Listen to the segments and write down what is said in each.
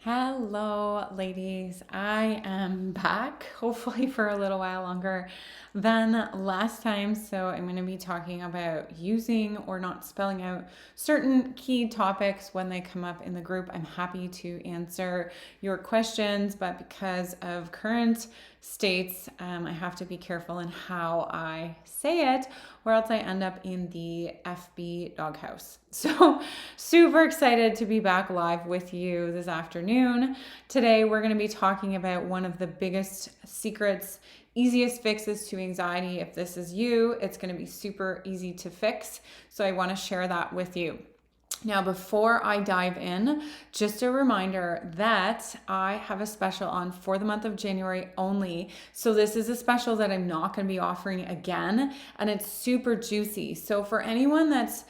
Hello, ladies. I am back, hopefully for a little while longer than last time. So, I'm going to be talking about using or not spelling out certain key topics when they come up in the group. I'm happy to answer your questions, but because of current states, I have to be careful in how I say it, or else I end up in the FB doghouse. So, super excited to be back live with you this afternoon. Today, we're going to be talking about one of the biggest secrets, easiest fixes to anxiety. If this is you, it's going to be super easy to fix. So, I want to share that with you. Now, before I dive in, just a reminder that I have a special on for the month of January only. So this is a special that I'm not going to be offering again, and it's super juicy. So for anyone that's,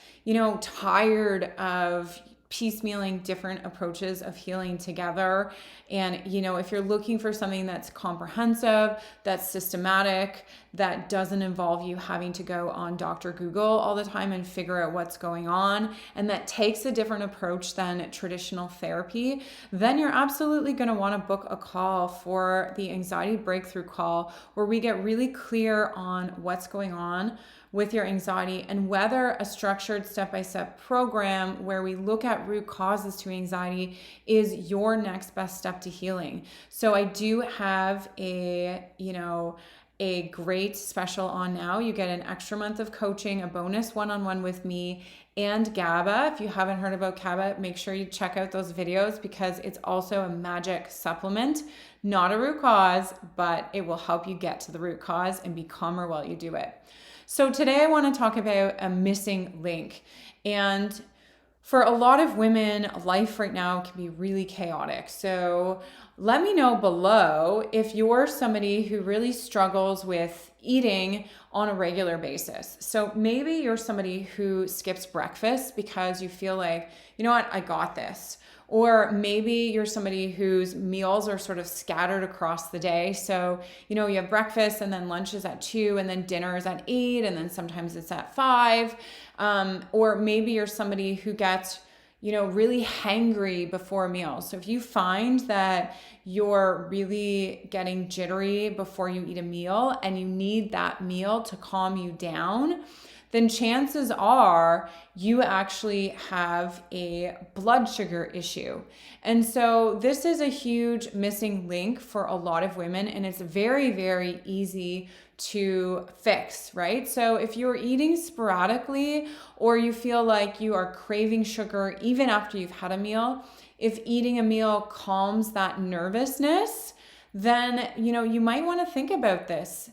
tired of piecemealing different approaches of healing together, and if you're looking for something that's comprehensive, that's systematic, that doesn't involve you having to go on Dr. Google all the time and figure out what's going on, and that takes a different approach than traditional therapy, then you're absolutely going to want to book a call for the anxiety breakthrough call, where we get really clear on what's going on with your anxiety and whether a structured step-by-step program where we look at root causes to anxiety is your next best step to healing. So I do have a great special on now. You get an extra month of coaching, a bonus one-on-one with me, and GABA. If you haven't heard about GABA, make sure you check out those videos because it's also a magic supplement, not a root cause, but it will help you get to the root cause and be calmer while you do it. So today I want to talk about a missing link. And for a lot of women, life right now can be really chaotic. So let me know below if you're somebody who really struggles with eating on a regular basis. So maybe you're somebody who skips breakfast because you feel like, you know what, I got this. Or maybe you're somebody whose meals are sort of scattered across the day. So, you have breakfast and then lunch is at 2 and then dinner is at 8 and then sometimes it's at 5. Or maybe you're somebody who gets, really hangry before meals. So if you find that you're really getting jittery before you eat a meal and you need that meal to calm you down, then chances are you actually have a blood sugar issue. And so this is a huge missing link for a lot of women, and it's very, very easy to fix, right? So if you're eating sporadically or you feel like you are craving sugar even after you've had a meal, if eating a meal calms that nervousness, then, you might want to think about this.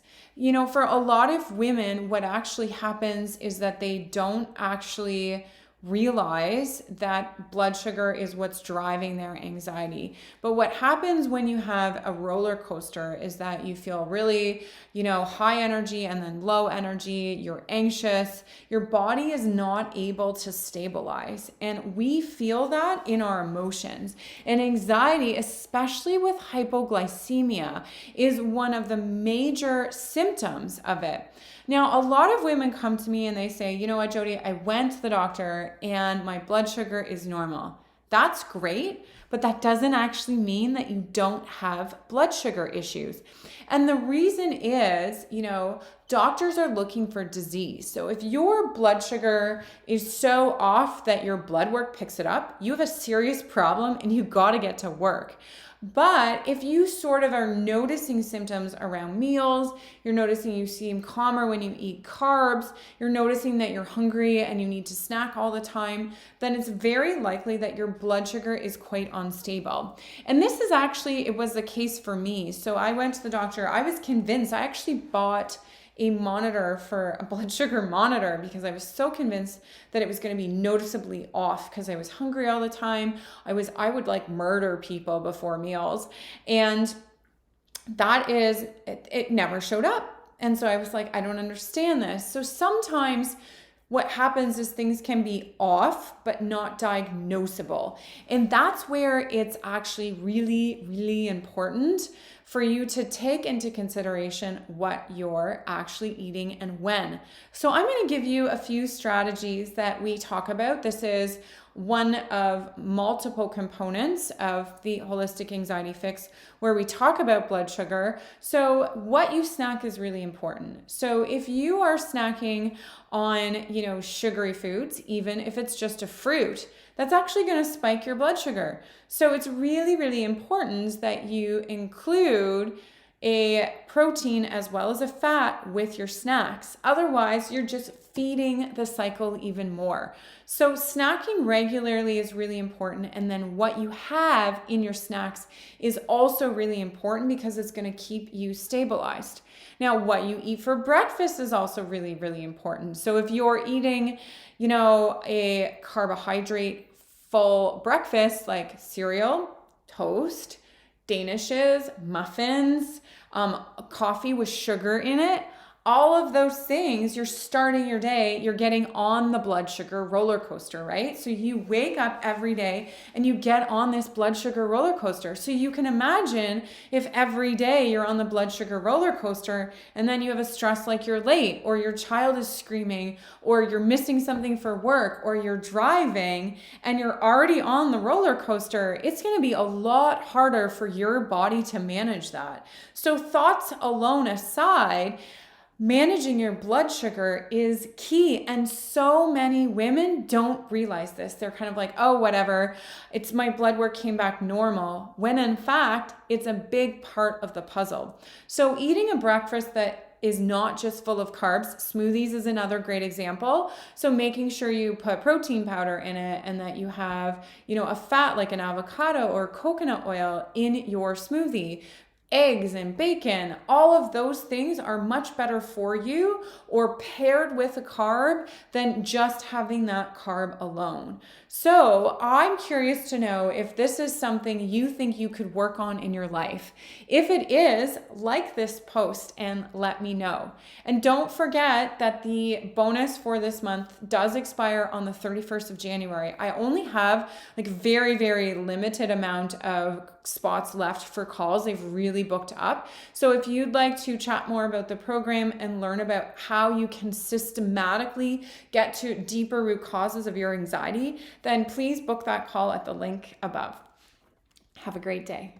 For a lot of women, what actually happens is that they don't actually realize that blood sugar is what's driving their anxiety. But what happens when you have a roller coaster is that you feel really, high energy and then low energy, you're anxious, your body is not able to stabilize. And we feel that in our emotions. And anxiety, especially with hypoglycemia, is one of the major symptoms of it. Now, a lot of women come to me and they say, you know what, Jody, I went to the doctor and my blood sugar is normal. That's great, but that doesn't actually mean that you don't have blood sugar issues. And the reason is, doctors are looking for disease. So if your blood sugar is so off that your blood work picks it up, you have a serious problem and you got to get to work. But if you sort of are noticing symptoms around meals, you're noticing you seem calmer when you eat carbs, you're noticing that you're hungry and you need to snack all the time, then it's very likely that your blood sugar is quite unstable. And this is actually, it was the case for me. So I went to the doctor, I was convinced, I actually bought a blood sugar monitor because I was so convinced that it was going to be noticeably off because I was hungry all the time. I would like murder people before meals. And it never showed up. And so I was like, I don't understand this. So sometimes what happens is things can be off, but not diagnosable. And that's where it's actually really, really important for you to take into consideration what you're actually eating and when. So I'm going to give you a few strategies that we talk about. This is one of multiple components of the holistic anxiety fix where we talk about blood sugar. So what you snack is really important. So if you are snacking on, sugary foods, even if it's just a fruit, that's actually going to spike your blood sugar. So it's really, really important that you include a protein as well as a fat with your snacks. Otherwise, you're just feeding the cycle even more. So snacking regularly is really important. And then what you have in your snacks is also really important because it's going to keep you stabilized. Now, what you eat for breakfast is also really, really important. So if you're eating, a carbohydrate full breakfast like cereal, toast, danishes, muffins, coffee with sugar in it, all of those things, you're starting your day, you're getting on the blood sugar roller coaster, right? So you wake up every day and you get on this blood sugar roller coaster. So you can imagine if every day you're on the blood sugar roller coaster and then you have a stress like you're late or your child is screaming or you're missing something for work or you're driving and you're already on the roller coaster, it's going to be a lot harder for your body to manage that. So thoughts alone aside, managing your blood sugar is key. And so many women don't realize this. They're kind of like, oh, whatever, it's my blood work came back normal. When in fact, it's a big part of the puzzle. So eating a breakfast that is not just full of carbs. Smoothies is another great example. So making sure you put protein powder in it and that you have, a fat like an avocado or coconut oil in your smoothie. Eggs and bacon, all of those things are much better for you or paired with a carb than just having that carb alone. So I'm curious to know if this is something you think you could work on in your life. If it is, like this post and let me know. And don't forget that the bonus for this month does expire on the 31st of January. I only have very, very limited amount of spots left for calls. They've really booked up. So if you'd like to chat more about the program and learn about how you can systematically get to deeper root causes of your anxiety, then please book that call at the link above. Have a great day.